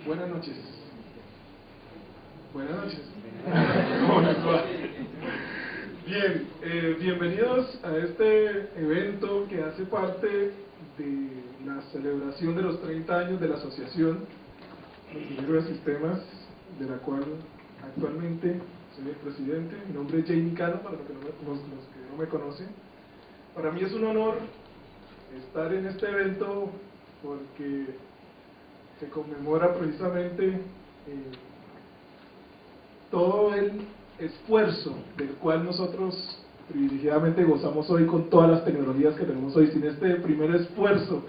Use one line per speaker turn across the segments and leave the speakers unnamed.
Buenas noches. Buenas noches. ¿Cómo les va? Bien, bienvenidos a este evento que hace parte de la celebración de los 30 años de la Asociación Ingeniero de Sistemas, de la cual actualmente soy el presidente. Mi nombre es Jamie Cano, para los que no me conocen. Para mí es un honor estar en este evento porque se conmemora precisamente todo el esfuerzo del cual nosotros privilegiadamente gozamos hoy con todas las tecnologías que tenemos hoy. Sin este primer esfuerzo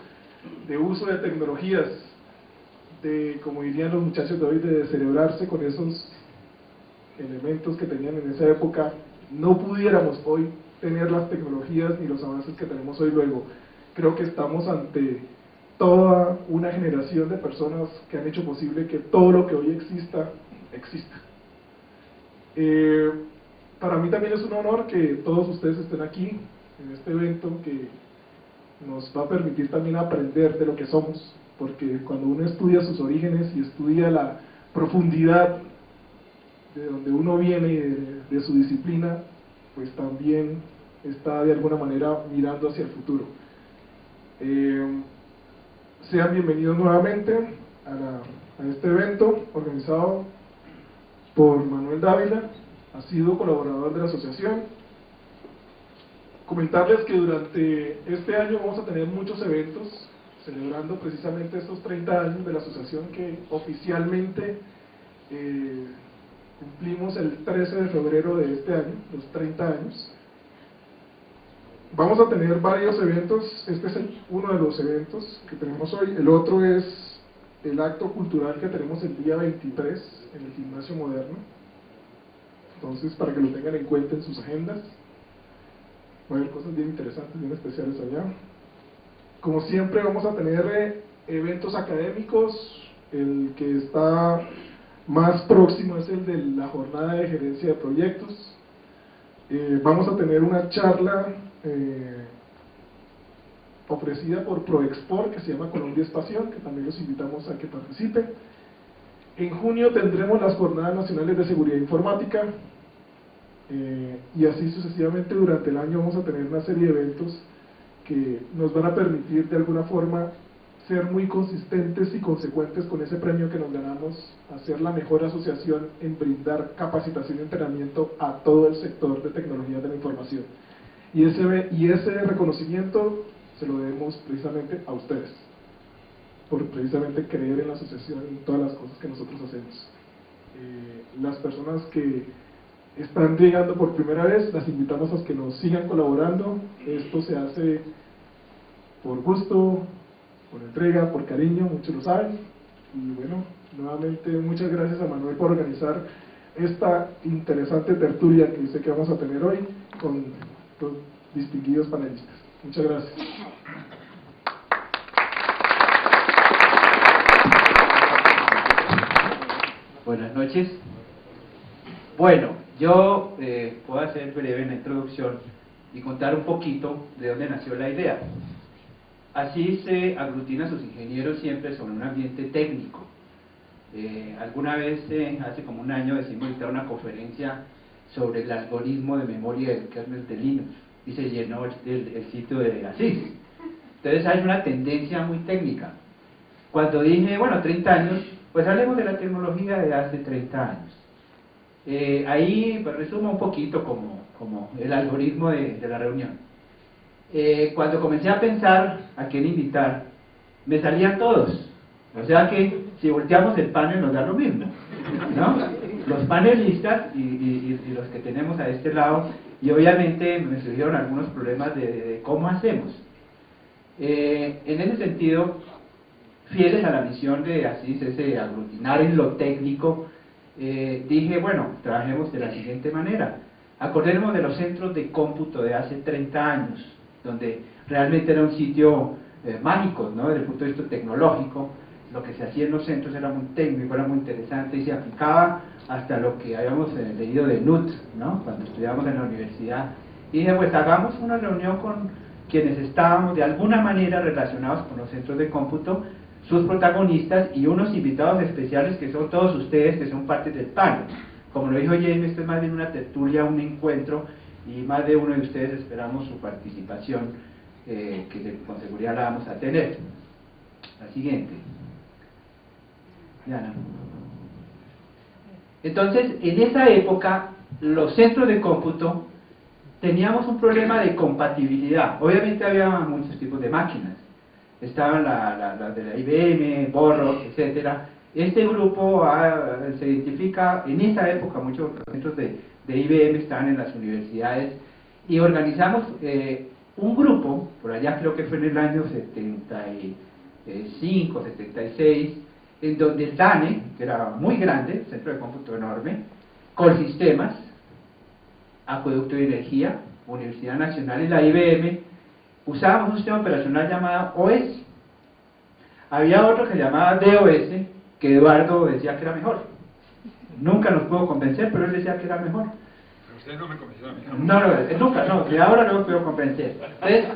de uso de tecnologías, de, como dirían los muchachos de hoy, de celebrarse con esos elementos que tenían en esa época, no pudiéramos hoy tener las tecnologías ni los avances que tenemos hoy. Luego, creo que estamos ante toda una generación de personas que han hecho posible que todo lo que hoy exista. Para mí también es un honor que todos ustedes estén aquí en este evento que nos va a permitir también aprender de lo que somos, porque cuando uno estudia sus orígenes y estudia la profundidad de donde uno viene y de su disciplina, pues también está de alguna manera mirando hacia el futuro. Sean bienvenidos nuevamente a este evento organizado por Manuel Dávila, ha sido colaborador de la asociación. Comentarles que durante este año vamos a tener muchos eventos celebrando precisamente estos 30 años de la asociación, que oficialmente cumplimos el 13 de febrero de este año, los 30 años. Vamos a tener varios eventos. Este es uno de los eventos que tenemos hoy. El otro es el acto cultural que tenemos el día 23 en el Gimnasio Moderno. Entonces, para que lo tengan en cuenta en sus agendas, va a haber cosas bien interesantes, bien especiales allá. Como siempre, vamos a tener eventos académicos. El que está más próximo es el de la jornada de gerencia de proyectos. Vamos a tener una charla ofrecida por ProExport que se llama Colombia es Pasión, que también los invitamos a que participen. En junio tendremos las Jornadas Nacionales de Seguridad Informática, y así sucesivamente durante el año vamos a tener una serie de eventos que nos van a permitir de alguna forma ser muy consistentes y consecuentes con ese premio que nos ganamos, a ser la mejor asociación en brindar capacitación y entrenamiento a todo el sector de tecnología de la información. Y ese reconocimiento se lo debemos precisamente a ustedes, por precisamente creer en la asociación y en todas las cosas que nosotros hacemos. Las personas que están llegando por primera vez, las invitamos a que nos sigan colaborando. Esto se hace por gusto, por entrega, por cariño, muchos lo saben. Y bueno, nuevamente muchas gracias a Manuel por organizar esta interesante tertulia que sé que vamos a tener hoy con los distinguidos panelistas. Muchas gracias.
Buenas noches. Bueno, Yo puedo hacer breve en la introducción y contar un poquito de dónde nació la idea. Así se aglutina a sus ingenieros siempre sobre un ambiente técnico. Alguna vez, hace como un año, decidimos dictar una conferencia sobre el algoritmo de memoria del kernel de Linux y se llenó el sitio de Asís. Entonces hay una tendencia muy técnica. Cuando dije, bueno, 30 años, pues hablemos de la tecnología de hace 30 años. Ahí pues, resumo un poquito como el algoritmo de la reunión. Cuando comencé a pensar a quién invitar, me salían todos. O sea que si volteamos el panel nos da lo mismo, ¿no? Los panelistas y los que tenemos a este lado, y obviamente me surgieron algunos problemas de cómo hacemos. En ese sentido, fieles a la misión de Asís, ese aglutinar en lo técnico, dije, bueno, trabajemos de la siguiente manera. Acordémonos de los centros de cómputo de hace 30 años, donde realmente era un sitio mágico, ¿no? Desde el punto de vista tecnológico. Lo que se hacía en los centros era muy técnico, era muy interesante y se aplicaba hasta lo que habíamos leído de Nutt, ¿no? Cuando estudiábamos en la universidad. Y dije, pues hagamos una reunión con quienes estábamos de alguna manera relacionados con los centros de cómputo, sus protagonistas y unos invitados especiales que son todos ustedes, que son parte del panel. Como lo dijo James, esto es más bien una tertulia, un encuentro, y más de uno de ustedes esperamos su participación, que con seguridad la vamos a tener. La siguiente. Ya no. Entonces, en esa época, los centros de cómputo teníamos un problema de compatibilidad. Obviamente había muchos tipos de máquinas. Estaban las de la IBM, Borrock, etcétera. Este grupo se identifica, en esa época muchos centros de IBM estaban en las universidades y organizamos un grupo, por allá creo que fue en el año 75, 76, en donde el DANE, que era muy grande, centro de cómputo enorme, Colsistemas, Acueducto de Energía, Universidad Nacional y la IBM, usábamos un sistema operacional llamado OS. Había otro que se llamaba DOS, que Eduardo decía que era mejor. Nunca nos pudo convencer, pero él decía que era mejor.
Pero usted no me convenció a mí.
Nunca, de ahora no me puedo convencer. Entonces,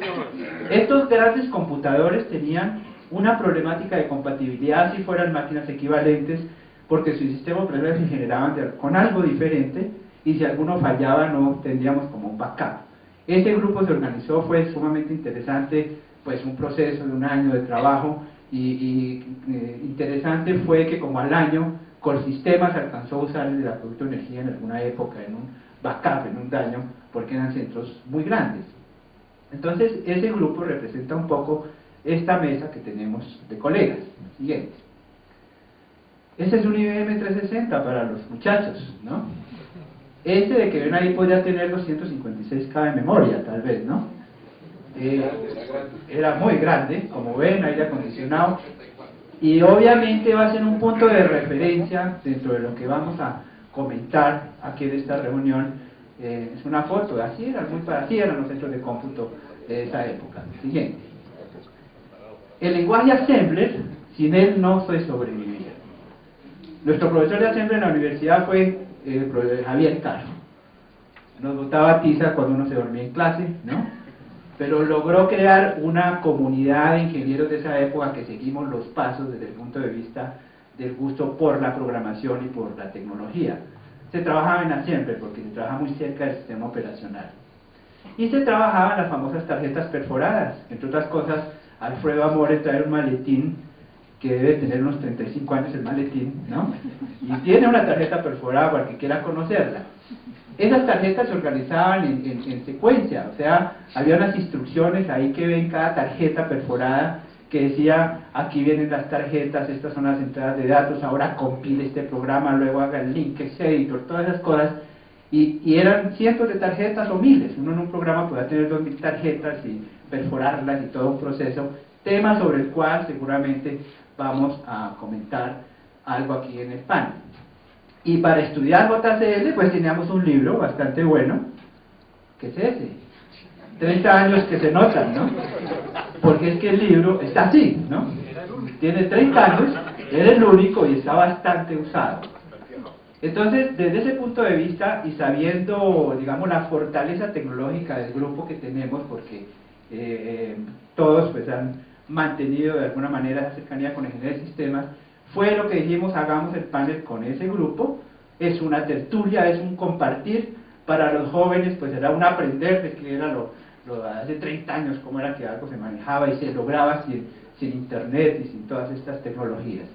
estos grandes computadores tenían una problemática de compatibilidad si fueran máquinas equivalentes, porque su sistema operacional se generaban con algo diferente, y si alguno fallaba no tendríamos como un backup. Ese grupo se organizó, fue sumamente interesante, pues un proceso de un año de trabajo, y interesante fue que como al año Colsistemas alcanzó a usar el acueducto de energía en alguna época, en un backup, en un daño, porque eran centros muy grandes. Entonces ese grupo representa un poco esta mesa que tenemos de colegas. Siguiente. Este es un IBM 360 para los muchachos, ¿no? Este de que ven ahí podría tener 256K de memoria, tal vez, ¿no? Era muy grande, como ven, aire acondicionado, y obviamente va a ser un punto de referencia dentro de lo que vamos a comentar aquí en esta reunión. Es una foto, así eran los centros de cómputo de esa época. Siguiente. El lenguaje Assembler, sin él no se sobreviviría. Nuestro profesor de Assembler en la universidad fue el profesor Javier Caro. Nos botaba tiza cuando uno se dormía en clase, ¿no? Pero logró crear una comunidad de ingenieros de esa época que seguimos los pasos desde el punto de vista del gusto por la programación y por la tecnología. Se trabajaba en Assembler porque se trabaja muy cerca del sistema operacional. Y se trabajaban las famosas tarjetas perforadas. Entre otras cosas, Alfredo Amores trae un maletín que debe tener unos 35 años el maletín, ¿no? Y tiene una tarjeta perforada para que quiera conocerla. Esas tarjetas se organizaban en secuencia, o sea, había unas instrucciones ahí que ven cada tarjeta perforada que decía, aquí vienen las tarjetas, estas son las entradas de datos, ahora compile este programa, luego haga el link, editor, todas esas cosas, y eran cientos de tarjetas o miles. Uno en un programa podía tener 2000 tarjetas y perforarlas y todo un proceso, tema sobre el cual seguramente vamos a comentar algo aquí en el panel. Y para estudiar JCL pues teníamos un libro bastante bueno, que es ese, 30 años que se notan, ¿no? Porque es que el libro está así, ¿no? Tiene 30 años, era el único y está bastante usado. Entonces, desde ese punto de vista y sabiendo, digamos, la fortaleza tecnológica del grupo que tenemos, porque todos pues han mantenido de alguna manera esa cercanía con ingeniería de sistemas, fue lo que dijimos, hagamos el panel con ese grupo. Es una tertulia, es un compartir. Para los jóvenes pues era un aprender de qué era lo hace 30 años, cómo era que algo se manejaba y se lograba sin internet y sin todas estas tecnologías.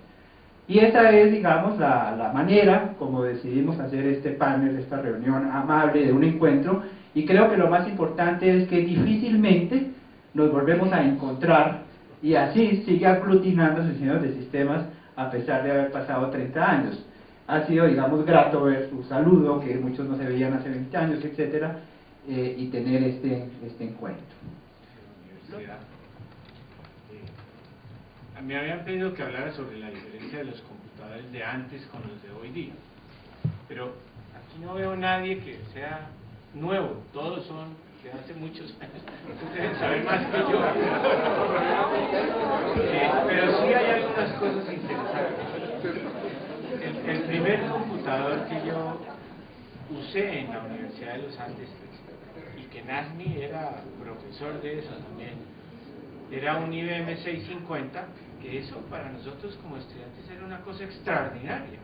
Y esa es, digamos, la manera como decidimos hacer este panel, esta reunión amable de un encuentro, y creo que lo más importante es que difícilmente nos volvemos a encontrar, y así sigue aglutinando sus ingenieros de sistemas a pesar de haber pasado 30 años. Ha sido, digamos, grato ver su saludo, que muchos no se veían hace 20 años, etcétera, y tener este encuentro.
Me habían pedido que hablara sobre la diferencia de los computadores de antes con los de hoy día, pero aquí no veo nadie que sea nuevo, todos son de hace muchos años, ustedes saben más que yo, pero sí hay algunas cosas interesantes. El primer computador que yo usé en la Universidad de los Andes, y que Nazmi era profesor de eso también, era un IBM 650, que eso para nosotros como estudiantes era una cosa extraordinaria.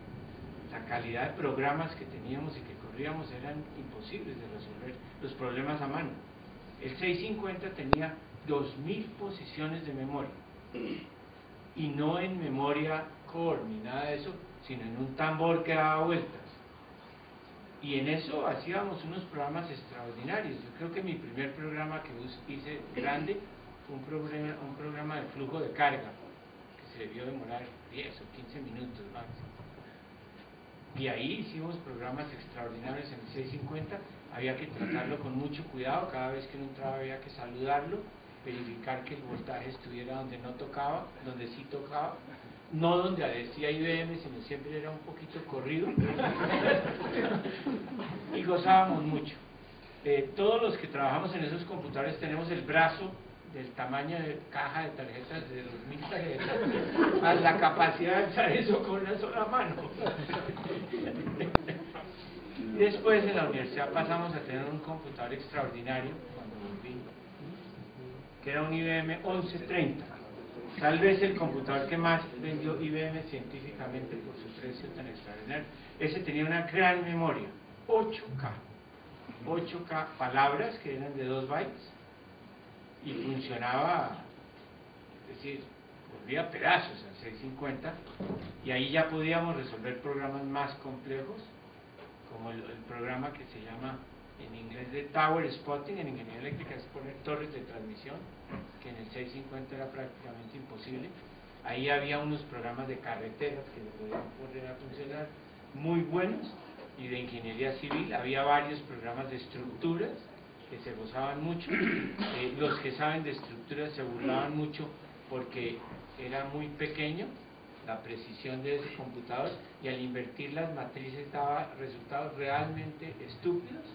La calidad de programas que teníamos y que corríamos eran imposibles de resolver los problemas a mano. El 650 tenía 2000 posiciones de memoria, y no en memoria core ni nada de eso, sino en un tambor que daba vueltas. Y en eso hacíamos unos programas extraordinarios. Yo creo que mi primer programa que hice grande fue un programa de flujo de carga, que se debió demorar 10 o 15 minutos máximo. Y ahí hicimos programas extraordinarios en el 650, había que tratarlo con mucho cuidado, cada vez que uno entraba había que saludarlo, verificar que el voltaje estuviera donde no tocaba, donde sí tocaba, no donde decía IBM, sino siempre era un poquito corrido, y gozábamos mucho. Todos los que trabajamos en esos computadores tenemos el brazo del tamaño de caja de tarjetas de 2000 tarjetas, más la capacidad de usar eso con una sola mano. Y después en la universidad pasamos a tener un computador extraordinario, cuando volví, que era un IBM 1130. Tal vez el computador que más vendió IBM científicamente por su precio tan extraordinario. Ese tenía una gran memoria, 8K palabras que eran de 2 bytes, y funcionaba, es decir, volvía pedazos al 650, y ahí ya podíamos resolver programas más complejos, como el programa que se llama en inglés de Tower Spotting, en ingeniería eléctrica es poner torres de transmisión, que en el 650 era prácticamente imposible. Ahí había unos programas de carreteras que le podían poner a funcionar muy buenos, y de ingeniería civil había varios programas de estructuras que se gozaban mucho. Los que saben de estructuras se burlaban mucho porque era muy pequeño la precisión de ese computador, y al invertir las matrices daba resultados realmente estúpidos.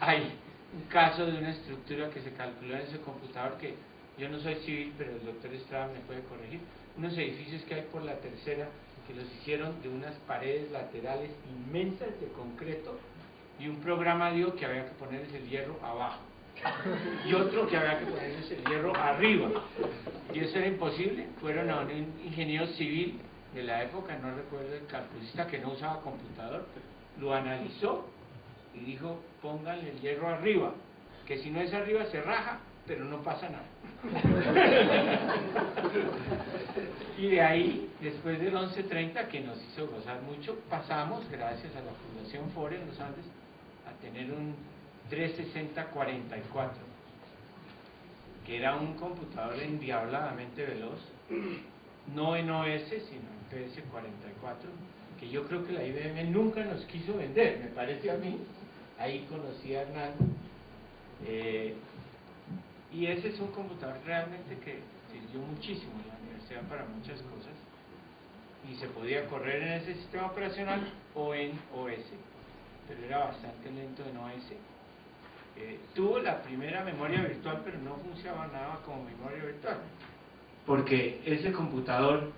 Hay un caso de una estructura que se calculó en ese computador, que yo no soy civil, pero el doctor Estrada me puede corregir, unos edificios que hay por la Tercera, que los hicieron de unas paredes laterales inmensas de concreto, y un programa dio que había que ponerles el hierro abajo, y otro que había que ponerles el hierro arriba, y eso era imposible. Fueron a un ingeniero civil de la época, no recuerdo el calculista, que no usaba computador, lo analizó y dijo: pónganle el hierro arriba, que si no es arriba se raja, pero no pasa nada. Y de ahí, después del 1130, que nos hizo gozar mucho, pasamos, gracias a la Fundación Ford en los Andes, a tener un 360-44, que era un computador endiabladamente veloz, no en OS, sino en PS44, que yo creo que la IBM nunca nos quiso vender, me parece a mí. Ahí conocí a Hernán, y ese es un computador realmente que sirvió muchísimo en la universidad para muchas cosas, y se podía correr en ese sistema operacional o en OS, pero era bastante lento en OS. Tuvo la primera memoria virtual, pero no funcionaba como memoria virtual, porque ese computador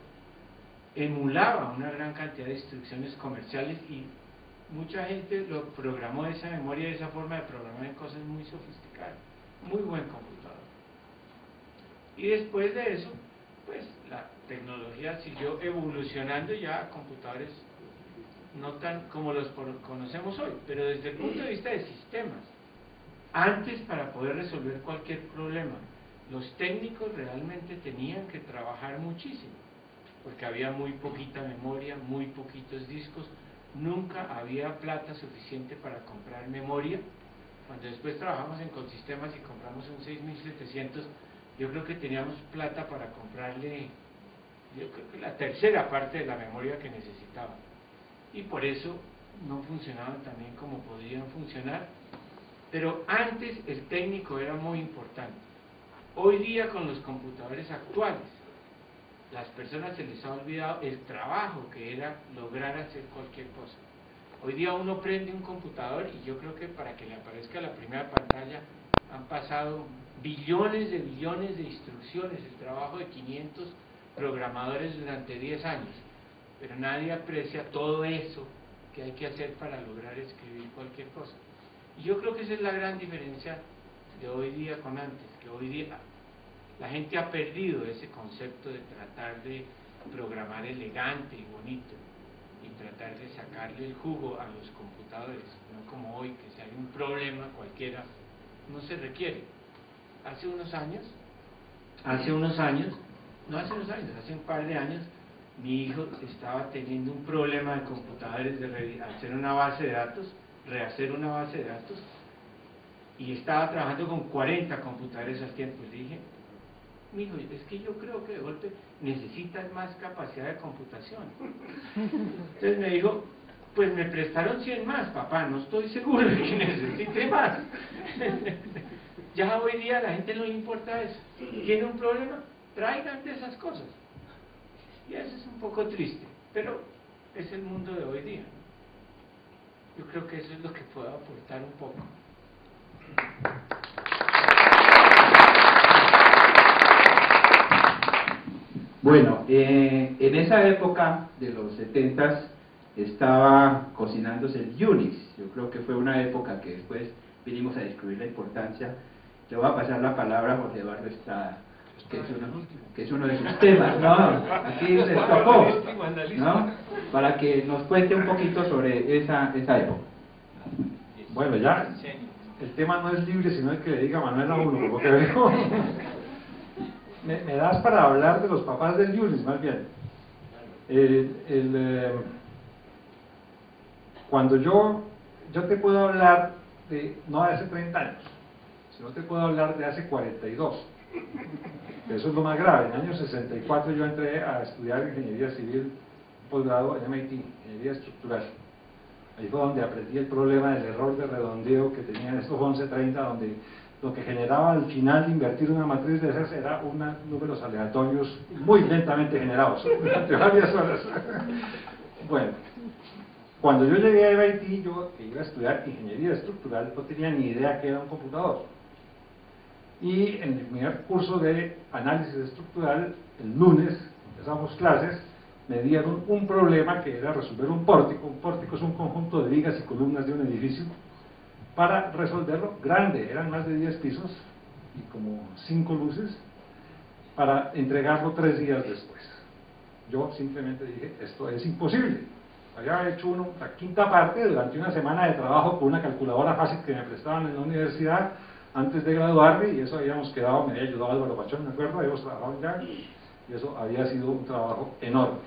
emulaba una gran cantidad de instrucciones comerciales y mucha gente lo programó de esa memoria, de esa forma de programar en cosas muy sofisticadas. Muy buen computador. Y después de eso, pues la tecnología siguió evolucionando ya a computadores no tan como los conocemos hoy, pero desde el punto de vista de sistemas. Antes, para poder resolver cualquier problema, los técnicos realmente tenían que trabajar muchísimo, porque había muy poquita memoria, muy poquitos discos, nunca había plata suficiente para comprar memoria. Cuando después trabajamos en Consistemas y compramos un 6700, yo creo que teníamos plata para comprarle, yo creo que la tercera parte de la memoria que necesitaba. Y por eso no funcionaban tan bien como podían funcionar. Pero antes el técnico era muy importante. Hoy día con los computadores actuales, las personas se les ha olvidado el trabajo que era lograr hacer cualquier cosa. Hoy día uno prende un computador y yo creo que para que le aparezca la primera pantalla han pasado billones de instrucciones, el trabajo de 500 programadores durante 10 años, pero nadie aprecia todo eso que hay que hacer para lograr escribir cualquier cosa. Y yo creo que esa es la gran diferencia de hoy día con antes, que hoy día la gente ha perdido ese concepto de tratar de programar elegante y bonito y tratar de sacarle el jugo a los computadores, no como hoy, que si hay un problema cualquiera, no se requiere. Hace un par de años, mi hijo estaba teniendo un problema de computadores, de hacer una base de datos, rehacer una base de datos, y estaba trabajando con 40 computadores al tiempo. Le dije, mijo, es que yo creo que de golpe necesitas más capacidad de computación. Entonces me dijo, pues me prestaron 100 más, papá, no estoy seguro de que necesite más. Ya hoy día a la gente no le importa eso. ¿Tiene un problema? Traigan de esas cosas. Y eso es un poco triste, pero es el mundo de hoy día. Yo creo que eso es lo que puedo aportar un poco.
Bueno, en esa época de los 70s estaba cocinándose el Unix. Yo creo que fue una época que después vinimos a descubrir la importancia. Le voy a pasar la palabra a Jorge Eduardo Estrada, que es uno de sus temas, ¿no? Aquí les tocó, ¿no? Para que nos cuente un poquito sobre esa época.
Bueno, ya el tema no es libre, sino el que le diga a Manuel a uno, por lo que veo. Me das para hablar de los papás del Unix, más bien. Cuando yo te puedo hablar de, no de hace 30 años, sino te puedo hablar de hace 42. Eso es lo más grave. En el año 64 yo entré a estudiar Ingeniería Civil, posgrado en MIT, Ingeniería Estructural. Ahí fue donde aprendí el problema del error de redondeo que tenían estos 1130, donde lo que generaba al final de invertir una matriz de esas era números aleatorios muy lentamente generados durante varias horas. Bueno, cuando yo llegué a MIT, yo que iba a estudiar Ingeniería Estructural, no tenía ni idea que era un computador. Y en el primer curso de análisis estructural, el lunes, empezamos clases, me dieron un problema que era resolver un pórtico. Un pórtico es un conjunto de vigas y columnas de un edificio. Para resolverlo, grande, eran más de 10 pisos y como 5 luces, para entregarlo 3 días después. Yo simplemente dije, esto es imposible. Había hecho la quinta parte durante una semana de trabajo con una calculadora fácil que me prestaban en la universidad antes de graduarme, y eso habíamos quedado, me había ayudado Álvaro Pachón, me acuerdo, habíamos trabajado ya, y eso había sido un trabajo enorme.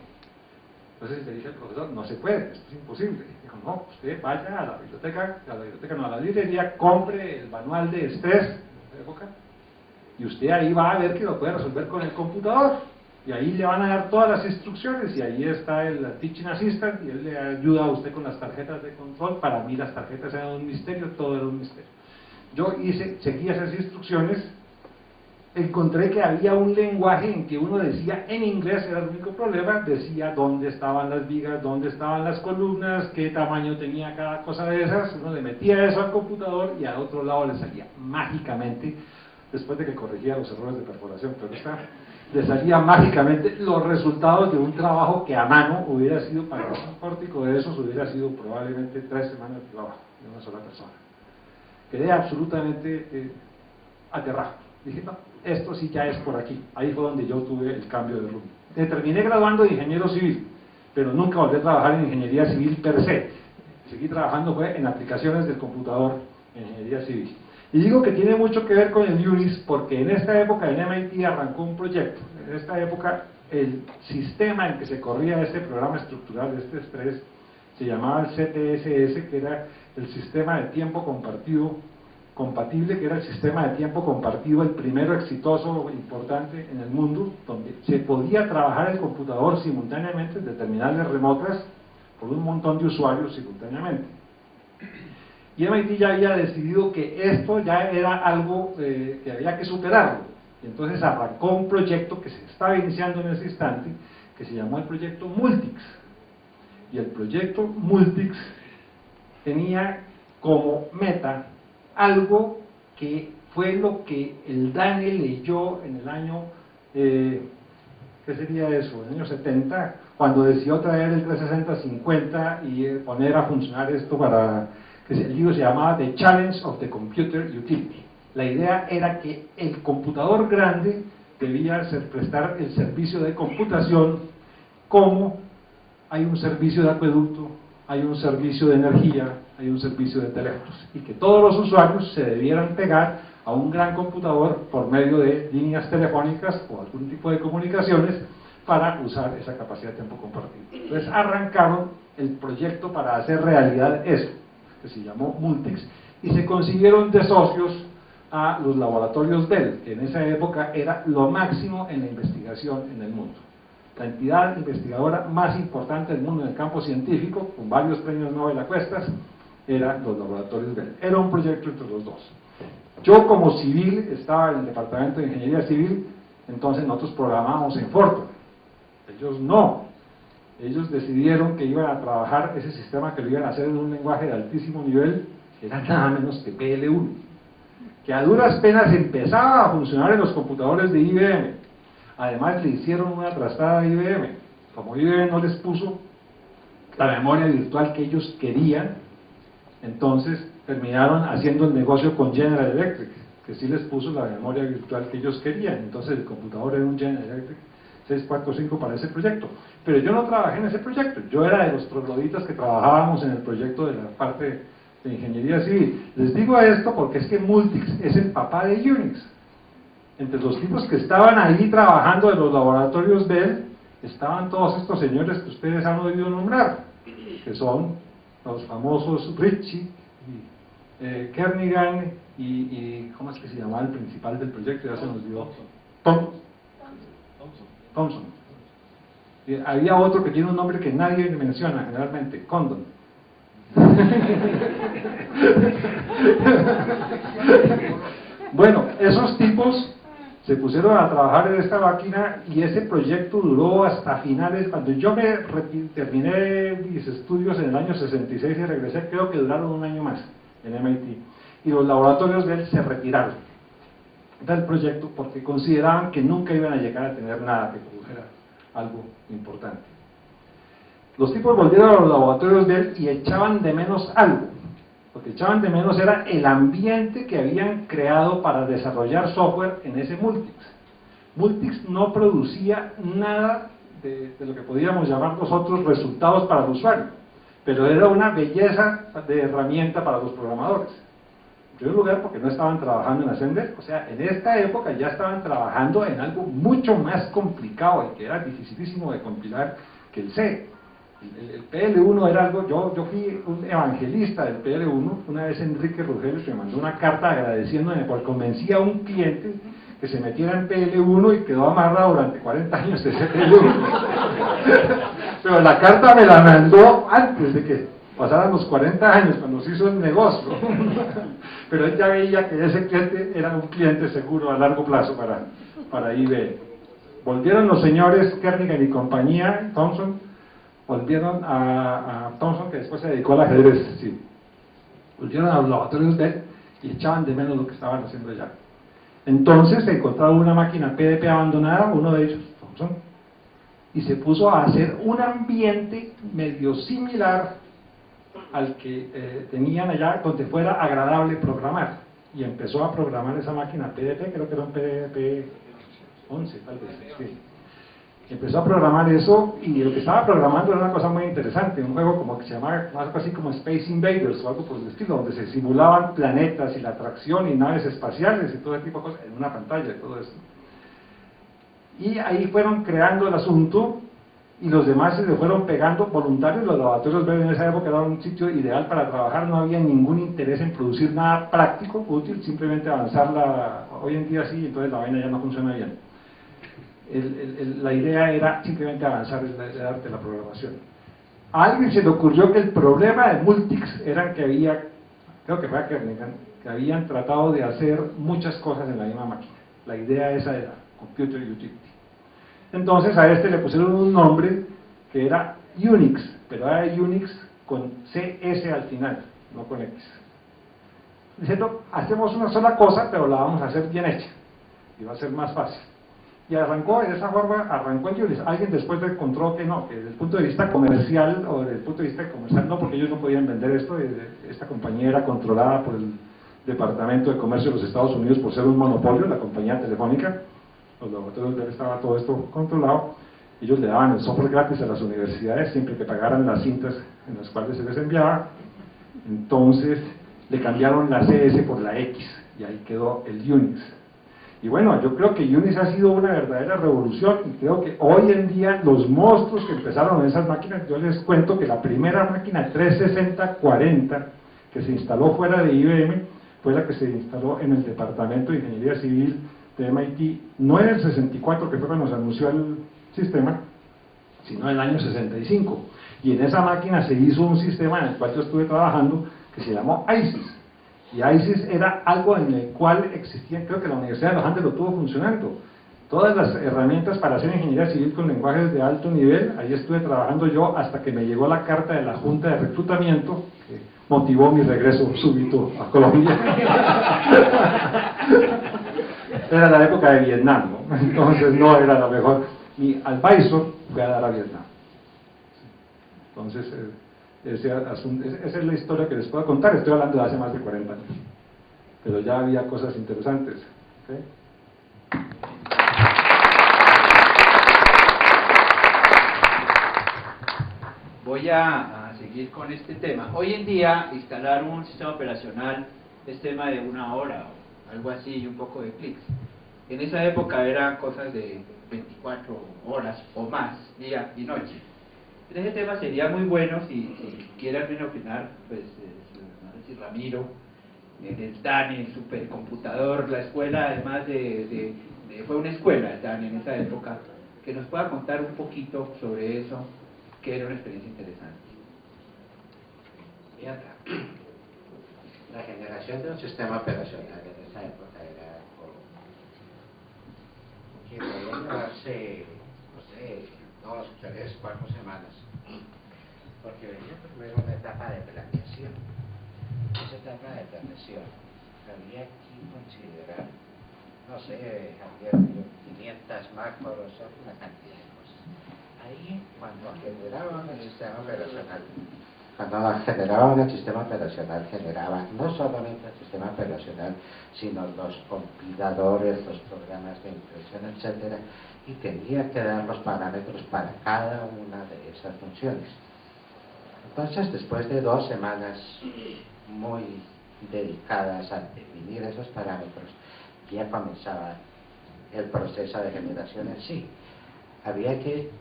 Entonces le dije al profesor, no se puede, esto es imposible. Dijo, no, usted vaya a la librería, compre el manual de estrés de esa época, y usted ahí va a ver que lo puede resolver con el computador, y ahí le van a dar todas las instrucciones, y ahí está el Teaching Assistant, y él le ayuda a usted con las tarjetas de control. Para mí las tarjetas eran un misterio, todo era un misterio. Yo seguí esas instrucciones, encontré que había un lenguaje en que uno decía en inglés, era el único problema, decía dónde estaban las vigas, dónde estaban las columnas, qué tamaño tenía cada cosa de esas. Uno le metía eso al computador y al otro lado le salía mágicamente, después de que corregía los errores de perforación, pero está, le salía mágicamente los resultados de un trabajo que a mano hubiera sido, para un pórtico de esos, hubiera sido probablemente 3 semanas de trabajo de una sola persona. Quedé absolutamente aterrado. Dije, no, esto sí ya es por aquí. Ahí fue donde yo tuve el cambio de rumbo. Me terminé graduando de ingeniero civil, pero nunca volví a trabajar en ingeniería civil per se. Seguí trabajando fue en aplicaciones del computador en ingeniería civil. Y digo que tiene mucho que ver con el UNIS porque en esta época en MIT arrancó un proyecto. En esta época el sistema en que se corría este programa estructural de este estrés se llamaba el CTSS, que era el sistema de tiempo compartido compatible, que era el sistema de tiempo compartido, el primero exitoso, importante en el mundo, donde se podía trabajar el computador simultáneamente de terminales remotas por un montón de usuarios simultáneamente. Y MIT ya había decidido que esto ya era algo que había que superarlo. Y entonces arrancó un proyecto que se estaba iniciando en ese instante, que se llamó el proyecto Multics. Y el proyecto Multics tenía como meta algo que fue lo que el Daniel leyó en el año, ¿qué sería eso? En el año 70, cuando decidió traer el 360-50 y poner a funcionar esto para... El libro se llamaba The Challenge of the Computer Utility. La idea era que el computador grande debía prestar el servicio de computación como hay un servicio de acueducto, hay un servicio de energía, hay un servicio de teléfonos, y que todos los usuarios se debieran pegar a un gran computador por medio de líneas telefónicas o algún tipo de comunicaciones para usar esa capacidad de tiempo compartido. Entonces arrancaron el proyecto para hacer realidad eso, que se llamó Multics, y se consiguieron de socios a los laboratorios Bell, que en esa época era lo máximo en la investigación en el mundo. La entidad investigadora más importante del mundo en el campo científico, con varios premios Nobel a cuestas, eran los laboratorios Bell. Era un proyecto entre los dos. Yo como civil estaba en el departamento de ingeniería civil, entonces nosotros programábamos en Fortran. Ellos no. Ellos decidieron que iban a trabajar ese sistema, que lo iban a hacer en un lenguaje de altísimo nivel, que era nada menos que PL1, que a duras penas empezaba a funcionar en los computadores de IBM. Además le hicieron una trastada a IBM. Como IBM no les puso la memoria virtual que ellos querían, entonces terminaron haciendo el negocio con General Electric, que sí les puso la memoria virtual que ellos querían. Entonces el computador era un General Electric 645 para ese proyecto. Pero yo no trabajé en ese proyecto, yo era de los trogloditas que trabajábamos en el proyecto de la parte de ingeniería civil. Les digo esto porque es que Multics es el papá de Unix. Entre los tipos que estaban ahí trabajando en los laboratorios Bell estaban todos estos señores que ustedes han oído nombrar, que son los famosos Ritchie, Kernighan y ¿cómo es que se llamaba el principal del proyecto? Ya se nos dio Thomson. Y había otro que tiene un nombre que nadie menciona generalmente, Condon. Bueno, esos tipos se pusieron a trabajar en esta máquina y ese proyecto duró hasta finales. Cuando yo terminé mis estudios en el año 66 y regresé, creo que duraron un año más en MIT, y los laboratorios de él se retiraron del proyecto porque consideraban que nunca iban a llegar a tener nada que produjera algo importante. Los tipos volvieron a los laboratorios de él y echaban de menos algo. Lo que echaban de menos era el ambiente que habían creado para desarrollar software en ese Multics. Multics no producía nada de lo que podríamos llamar nosotros resultados para el usuario, pero era una belleza de herramienta para los programadores. En primer lugar, porque no estaban trabajando en Assembler, o sea, en esta época ya estaban trabajando en algo mucho más complicado y que era dificilísimo de compilar que el C. El PL1 era algo, yo fui un evangelista del PL1. Una vez Enrique Rugeles me mandó una carta agradeciéndome porque convencí a un cliente que se metiera en PL1 y quedó amarrado durante 40 años de ese PL1. Pero la carta me la mandó antes de que pasaran los 40 años, cuando se hizo el negocio. Pero él ya veía que ese cliente era un cliente seguro a largo plazo para IBM. Volvieron los señores Kernighan y compañía, Thomson, volvieron a Thomson, que después se dedicó al ajedrez, sí. Volvieron a los laboratorios de él y echaban de menos lo que estaban haciendo allá. Entonces se encontraba una máquina PDP abandonada, uno de ellos, Thomson, y se puso a hacer un ambiente medio similar al que tenían allá, donde fuera agradable programar, y empezó a programar esa máquina PDP, creo que era un PDP 11 tal vez, sí. Empezó a programar eso, y lo que estaba programando era una cosa muy interesante, un juego como que se llamaba algo así como Space Invaders o algo por el estilo, donde se simulaban planetas y la atracción y naves espaciales y todo ese tipo de cosas en una pantalla y todo eso. Y ahí fueron creando el asunto, y los demás se le fueron pegando voluntarios. Los laboratorios verdes en esa época era un sitio ideal para trabajar, no había ningún interés en producir nada práctico, útil, simplemente avanzarla. Hoy en día sí, entonces la vaina ya no funciona bien. La idea era simplemente avanzar el arte de la programación. A alguien se le ocurrió que el problema de Multics era que había, creo que fue a Kernighan, que habían tratado de hacer muchas cosas en la misma máquina. La idea esa era Computer Utility. Entonces a este le pusieron un nombre que era Unix, pero era Unix con CS al final, no con X. Diciendo, hacemos una sola cosa, pero la vamos a hacer bien hecha, y va a ser más fácil. Y arrancó, de esa forma, arrancó el Unix. Alguien después le encontró que no, que desde el punto de vista comercial, o desde el punto de vista comercial no, porque ellos no podían vender esto, esta compañía era controlada por el Departamento de Comercio de los Estados Unidos por ser un monopolio, la compañía telefónica. Los laboratorios de él estaba todo esto controlado. Ellos le daban el software gratis a las universidades siempre que pagaran las cintas en las cuales se les enviaba. Entonces le cambiaron la CS por la X y ahí quedó el Unix. Y bueno, yo creo que Unix ha sido una verdadera revolución, y creo que hoy en día los monstruos que empezaron en esas máquinas, yo les cuento que la primera máquina 360-40 que se instaló fuera de IBM fue la que se instaló en el Departamento de Ingeniería Civil de MIT, no en el 64, que fue cuando se anunció el sistema, sino en el año 65. Y en esa máquina se hizo un sistema en el cual yo estuve trabajando, que se llamó ISIS. Y ISIS era algo en el cual existía, creo que la Universidad de los Andes lo tuvo funcionando. Todas las herramientas para hacer ingeniería civil con lenguajes de alto nivel, ahí estuve trabajando yo hasta que me llegó la carta de la Junta de Reclutamiento, que motivó mi regreso súbito a Colombia. Era la época de Vietnam, ¿no? Entonces no era la mejor. Mi advisor fue a dar a Vietnam. Entonces, esa es la historia que les puedo contar. Estoy hablando de hace más de 40 años. Pero ya había cosas interesantes. ¿Okay?
Voy a seguir con este tema. Hoy en día, instalar un sistema operacional es tema de 1 hora o algo así, y un poco de clics. En esa época eran cosas de 24 horas o más, día y noche. En ese tema sería muy bueno, si quieren opinar, pues, no sé si Ramiro, el DANE, el supercomputador, la escuela, además fue una escuela el DANE en esa época, que nos pueda contar un poquito sobre eso, que era una experiencia interesante.
La generación de un sistema operacional en esa época era que podía llevarse, no sé, 2, 3, 4 semanas, porque venía primero una etapa de planeación. Esa etapa de planeación había que considerar, no sé, había 500 macros, una cantidad de cosas. Ahí, cuando generaban el sistema operacional, generaba no solamente el sistema operacional, sino los compiladores, los programas de impresión, etcétera, y tenía que dar los parámetros para cada una de esas funciones. Entonces, después de 2 semanas muy dedicadas a definir esos parámetros, ya comenzaba el proceso de generación en sí. Había que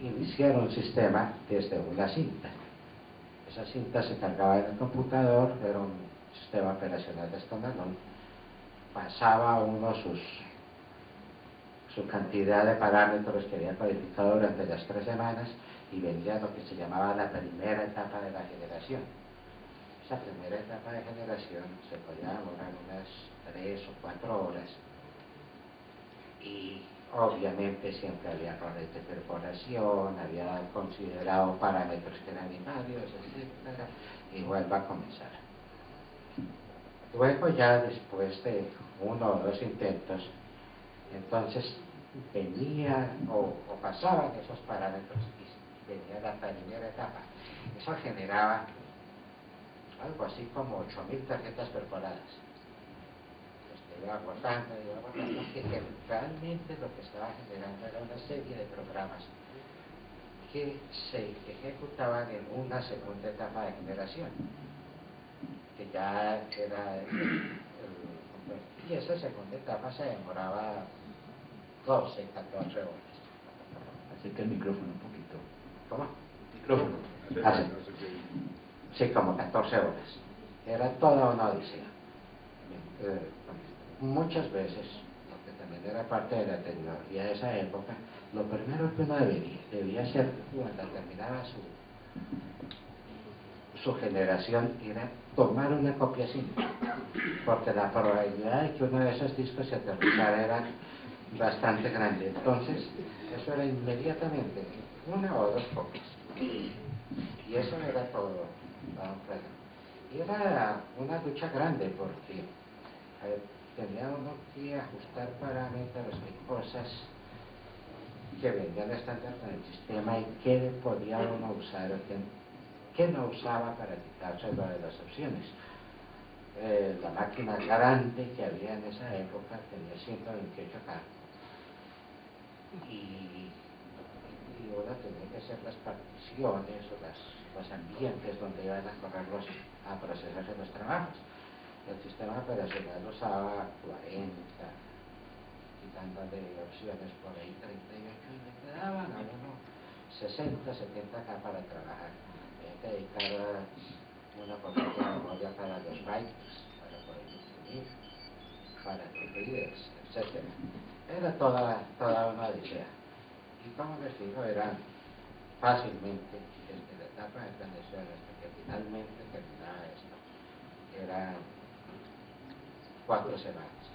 iniciar un sistema desde una cinta. Esa cinta se cargaba en el computador, era un sistema operacional de standalone, pasaba uno su cantidad de parámetros que había codificado durante las 3 semanas y venía lo que se llamaba la primera etapa de la generación. Esa primera etapa de generación se podía demorar unas 3 o 4 horas y obviamente siempre había errores de perforación, había considerado parámetros que eran binarios, etc. Y vuelve a comenzar. Luego ya después de 1 o 2 intentos, entonces venía o pasaban esos parámetros y venía la primera etapa. Eso generaba algo así como 8.000 tarjetas perforadas. Iba agotando, que realmente lo que estaba generando era una serie de programas que se ejecutaban en una segunda etapa de generación, que ya era y esa segunda etapa se demoraba 12, 14 horas.
Acerca el micrófono un poquito.
¿Cómo?
Micrófono.
Sí, como 14 horas. Era toda una odisea. Muchas veces, porque también era parte de la tecnología de esa época, lo primero que uno debía hacer cuando terminaba su generación era tomar una copia simple, porque la probabilidad de que uno de esos discos se aterrizara era bastante grande. Entonces, eso era inmediatamente 1 o 2 copias. Y eso era todo. Y era una lucha grande porque tenía uno que ajustar parámetros de cosas que venían estándar con el sistema y qué podía uno usar o qué no usaba para quitarse lo de las opciones. La máquina grande que había en esa época tenía 128K y uno tenía que hacer las particiones o los ambientes donde iban a procesarse los trabajos. El sistema operacional usaba 40, quitándole opciones por ahí 38 y me quedaban a uno 60, 70K para trabajar. Había que dedicar una porción de memoria para los bytes, para poder imprimir, para los readers, etc. Era toda una odisea. Y como les digo, era fácilmente, desde la etapa de transición hasta que finalmente terminaba esto, era 4 semanas.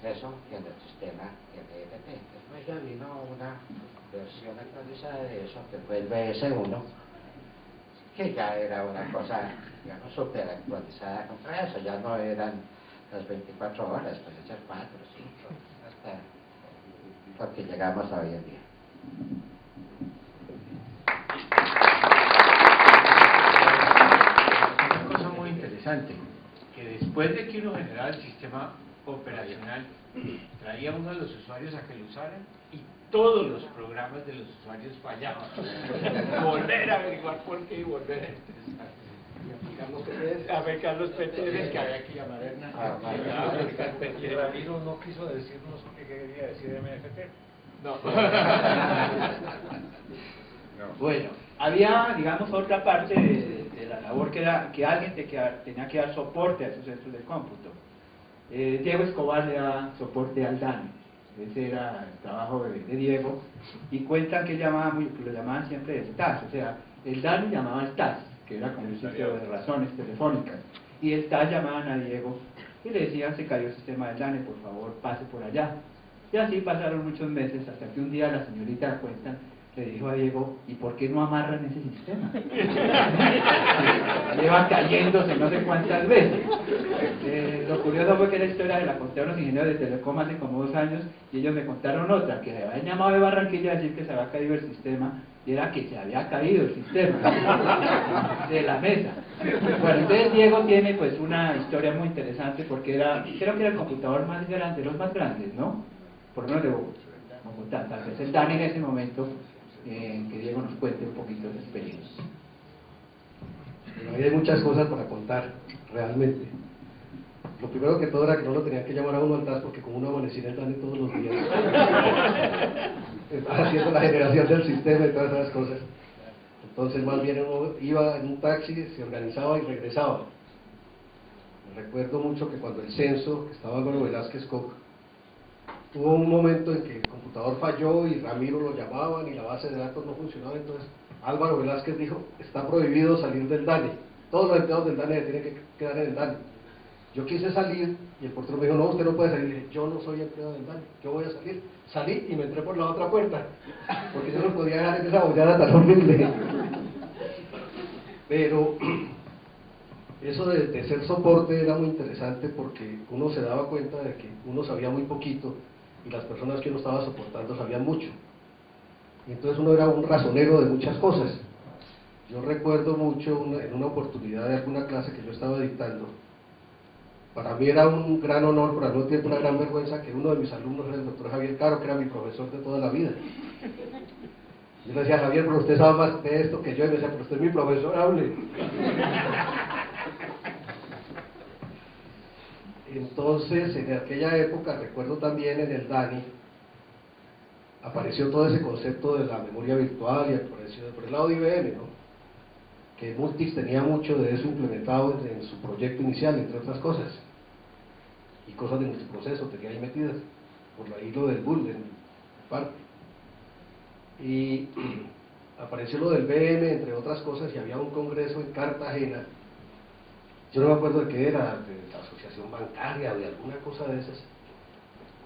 Eso en el sistema NTT. Después ya vino una versión actualizada de eso, que fue el BS1, que ya era una cosa, digamos, súper actualizada contra eso. Ya no eran las 24 horas, pueden ser 4, 5, hasta lo que llegamos a hoy en día.
Una cosa muy interesante, que después de que uno generaba el sistema operacional, traía uno de los usuarios a que lo usaran y todos los programas de los usuarios fallaban. Volver a averiguar por qué y volver a empezar. A ver Carlos Pérez, que había que llamar a Hernán.
Y Ramiro no quiso decirnos qué quería decir MFT.
No.
Bueno, había, digamos, otra parte de la labor que era que alguien tenía que dar soporte a esos centros de cómputo. Diego Escobar le da soporte al DANE. Ese era el trabajo de Diego. Y cuentan que lo llamaban siempre STAS. O sea, el DANE llamaba STAS, que era como un sitio de razones telefónicas. Y el STAS llamaban a Diego y le decían: se cayó el sistema del DANE, por favor, pase por allá. Y así pasaron muchos meses, hasta que un día la señorita cuentan le dijo a Diego: ¿y por qué no amarran ese sistema? Lleva cayéndose no sé cuántas veces. Lo curioso fue que la historia se la conté a unos ingenieros de Telecom hace como 2 años, y ellos me contaron otra, que se habían llamado de Barranquilla a decir que se había caído el sistema, y era que se había caído el sistema de la mesa. Bueno, entonces Diego tiene pues una historia muy interesante, porque creo que era el computador más grande, los más grandes, ¿no? Por lo menos de Bogotá, tal vez el DANE en ese momento. Que Diego nos cuente un poquito de esa experiencia.
Bueno, hay muchas cosas para contar, realmente. Lo primero que todo era que no lo tenían que llamar a uno al TAS, porque como uno amanecía en el DANE todos los días, estaba haciendo la generación del sistema y todas esas cosas. Entonces más bien uno iba en un taxi, se organizaba y regresaba. Recuerdo mucho que cuando el censo, que estaba Álvaro Velázquez Koch, hubo un momento en que el computador falló y Ramiro lo llamaban y la base de datos no funcionaba. Entonces Álvaro Velázquez dijo: está prohibido salir del DANE, todos los empleados del DANE se tienen que quedar en el DANE. Yo quise salir y el portero me dijo: no, usted no puede salir. Le dije: yo no soy empleado del DANE, yo voy a salir. Salí y me entré por la otra puerta, porque yo no podía dejar en esa bollada tan horrible. Pero Eso de ser soporte era muy interesante porque uno se daba cuenta de que uno sabía muy poquito y las personas que uno estaba soportando sabían mucho. Y entonces uno era un razonero de muchas cosas. Yo recuerdo mucho en una oportunidad de alguna clase que yo estaba dictando, para mí era un gran honor, pero al mismo tiempo una gran vergüenza, que uno de mis alumnos era el doctor Javier Caro, que era mi profesor de toda la vida. Yo le decía, Javier, pero usted sabe más de esto que yo, y me decía, pero usted es mi profesor, hable. Entonces, en aquella época, recuerdo también en el DANI, apareció todo ese concepto de la memoria virtual y apareció por el lado de IBM, ¿no? Que Multics tenía mucho de eso implementado en su proyecto inicial, entre otras cosas, y cosas de multiproceso tenía ahí metidas, por ahí lo del bull en parte. Y apareció lo del BM, entre otras cosas, y había un congreso en Cartagena, yo no me acuerdo de qué era, de la asociación bancaria o de alguna cosa de esas.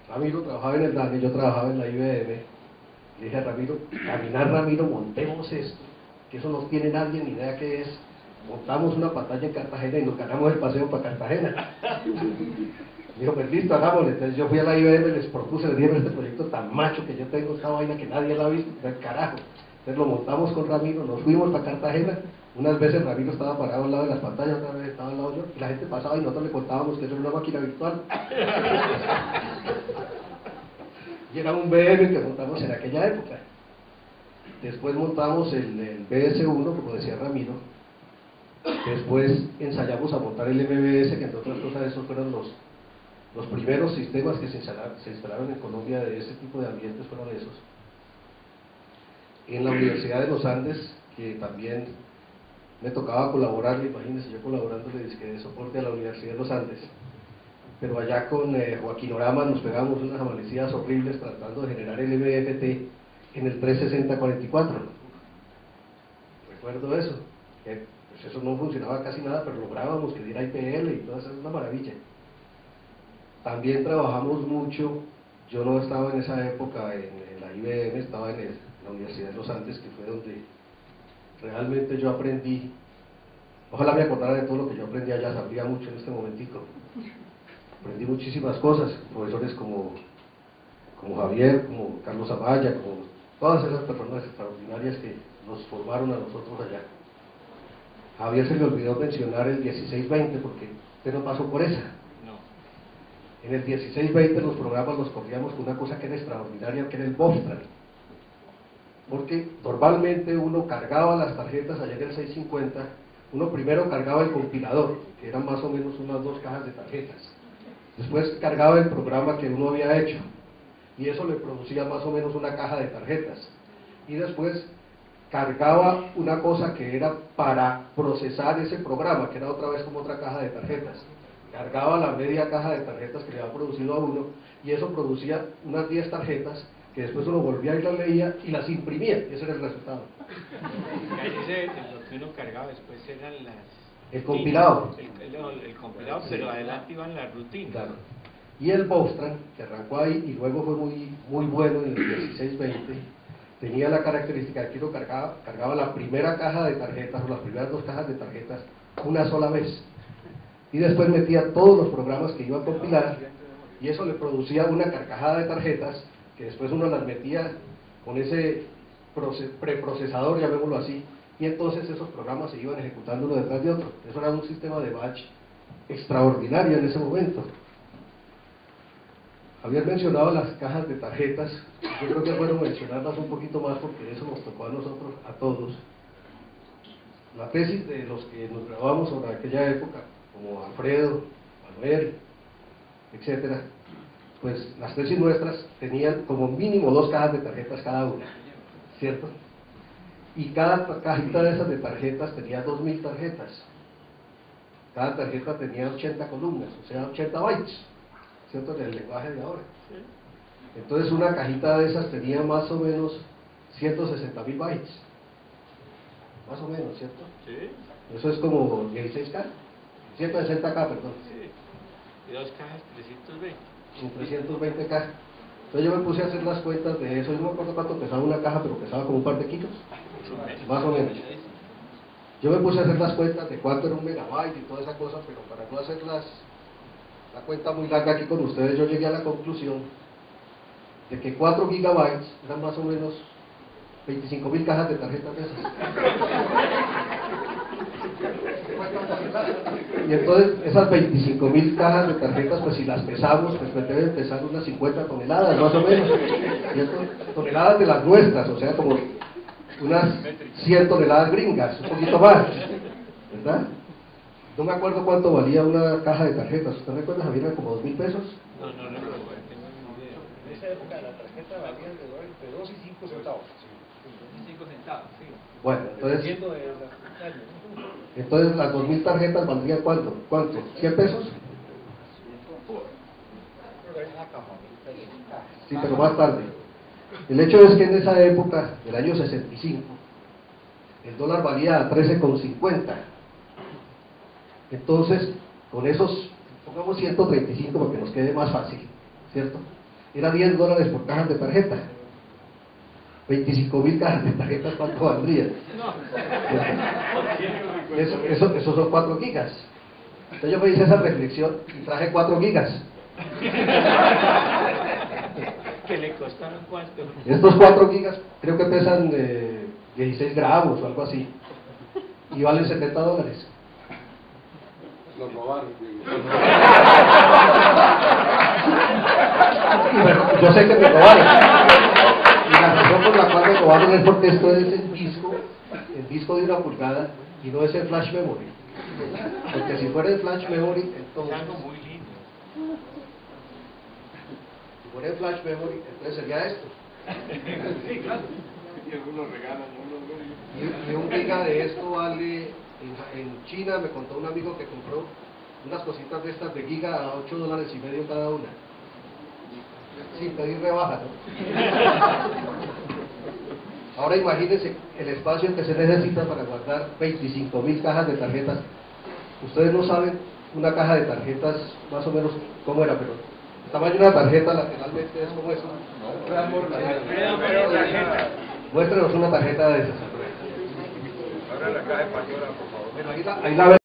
Ramiro trabajaba en el DANI, yo trabajaba en la IBM. Le dije a Ramiro, caminar Ramiro, montemos esto, que eso no tiene nadie ni idea qué es. Montamos una pantalla en Cartagena y nos ganamos el paseo para Cartagena. Dijo, pues listo, hagámosle. Entonces yo fui a la IBM, les propuse, les dije, este proyecto tan macho que yo tengo, esta vaina que nadie la ha visto, del carajo. Entonces lo montamos con Ramiro, nos fuimos para Cartagena. Unas veces Ramiro estaba parado al lado de las pantallas, otras veces estaba al lado yo, y la gente pasaba y nosotros le contábamos que eso era una máquina virtual. Y era un BM que montamos en aquella época. Después montamos el BS1, como decía Ramiro. Después ensayamos a montar el MBS, que entre otras cosas esos fueron los primeros sistemas que se instalaron en Colombia de ese tipo de ambientes, fueron esos. En la Universidad de los Andes, que también me tocaba colaborar, imagínense, yo colaborándole de soporte a la Universidad de los Andes. Pero allá con Joaquín Orama nos pegamos unas amanecidas horribles tratando de generar el MFT en el 36044. Recuerdo eso, que pues eso no funcionaba casi nada, pero lográbamos que diera IPL y todo eso, es una maravilla. También trabajamos mucho, yo no estaba en esa época en la IBM, estaba en la Universidad de los Andes, que fue donde realmente yo aprendí. Ojalá me acordara de todo lo que yo aprendí allá, sabría mucho en este momentico. Aprendí muchísimas cosas, profesores como Javier, como Carlos Amaya, como todas esas personas extraordinarias que nos formaron a nosotros allá. Javier se le olvidó mencionar el 1620 porque usted no pasó por esa.
No.
En el 1620 los programas los corríamos con una cosa que era extraordinaria, que era el Bostral. Porque normalmente uno cargaba las tarjetas allá en el 650, uno primero cargaba el compilador, que eran más o menos unas 2 cajas de tarjetas. Después cargaba el programa que uno había hecho, y eso le producía más o menos una caja de tarjetas. Y después cargaba una cosa que era para procesar ese programa, que era otra vez como otra caja de tarjetas. Cargaba la media caja de tarjetas que le había producido a uno, y eso producía unas 10 tarjetas, que después uno volvía y las leía y las imprimía, ese era el resultado.
Lo que uno cargaba después eran las...
El compilado.
El compilado, pero adelante iban las rutinas.
Claro. Y el Bostral, que arrancó ahí y luego fue muy bueno en el 1620, tenía la característica de que uno cargaba la primera caja de tarjetas, o las primeras 2 cajas de tarjetas, una sola vez. Y después metía todos los programas que iba a compilar, y eso le producía una carcajada de tarjetas, que después uno las metía con ese preprocesador, llamémoslo así, y entonces esos programas se iban ejecutando uno detrás de otro. Eso era un sistema de batch extraordinario en ese momento. Habían mencionado las cajas de tarjetas, yo creo que es bueno mencionarlas un poquito más porque eso nos tocó a nosotros, a todos. La tesis de los que nos graduamos sobre aquella época, como Alfredo, Manuel, etcétera, pues las tesis nuestras tenían como mínimo 2 cajas de tarjetas cada una, ¿cierto? Y cada cajita de esas de tarjetas tenía 2000 tarjetas. Cada tarjeta tenía 80 columnas, o sea, 80 bytes, ¿cierto? En el lenguaje de ahora. Entonces una cajita de esas tenía más o menos 160.000 bytes. Más o menos, ¿cierto?
Sí.
Eso es como 16K, 160K, perdón.
Sí. Y 2 cajas, 320.
En 320K. Entonces yo me puse a hacer las cuentas de eso, yo no me acuerdo cuánto pesaba una caja, pero pesaba como un par de kilos, más o menos. Yo me puse a hacer las cuentas de cuánto era un megabyte y toda esa cosa, pero para no hacer la cuenta muy larga aquí con ustedes, yo llegué a la conclusión de que 4 gigabytes eran más o menos 25.000 cajas de tarjetas de esas. Y entonces esas 25.000 cajas de tarjetas, pues si las pesamos, pues deben pesar unas 50 toneladas más o menos, ¿cierto? Toneladas de las nuestras, o sea, como unas 100 toneladas gringas, un poquito más, ¿verdad? No me acuerdo cuánto valía una caja de tarjetas. ¿Usted recuerda, Javier, como 2.000 pesos?
No recuerdo.
En esa época la tarjeta valía entre 2 y 5 centavos.
5 centavos, sí.
Bueno, entonces,
Dependiendo de los años, ¿no?
entonces las 2.000 tarjetas valdrían ¿cuánto? ¿Cuánto? ¿100 pesos? Sí, pero más tarde. El hecho es que en esa época, del año 65, el dólar valía a 13,50. Entonces, con esos, pongamos 135 porque nos quede más fácil, ¿cierto? Era $10 por cajas de tarjeta. 25.000 cajas de tarjetas, ¿cuánto valdría? Eso son 4 gigas. Entonces yo me hice esa reflexión y traje 4 gigas.
¿Que le costaron cuánto?
Estos 4 gigas creo que pesan 16 gramos o algo así. Y valen $70.
Los robaron.
Bueno, yo sé que me robaron. Y la razón por la cual me robaron es porque esto es el disco de 1 pulgada y no es el flash memory. Porque si fuera el flash memory, entonces...
Es algo muy lindo.
Si fuera el flash memory, entonces sería esto.
Sí, claro.
Y algunos regalan,
Y 1 giga de esto vale, en China me contó un amigo que compró unas cositas de estas de giga a $8.50 cada una. Sin pedir rebaja, ¿no? Ahora imagínense el espacio que se necesita para guardar 25.000 cajas de tarjetas. Ustedes no saben una caja de tarjetas más o menos cómo era, pero el tamaño de una tarjeta lateralmente es como eso. Muéstrenos una tarjeta de esas.
Ahora la caja española, por favor.
Ahí la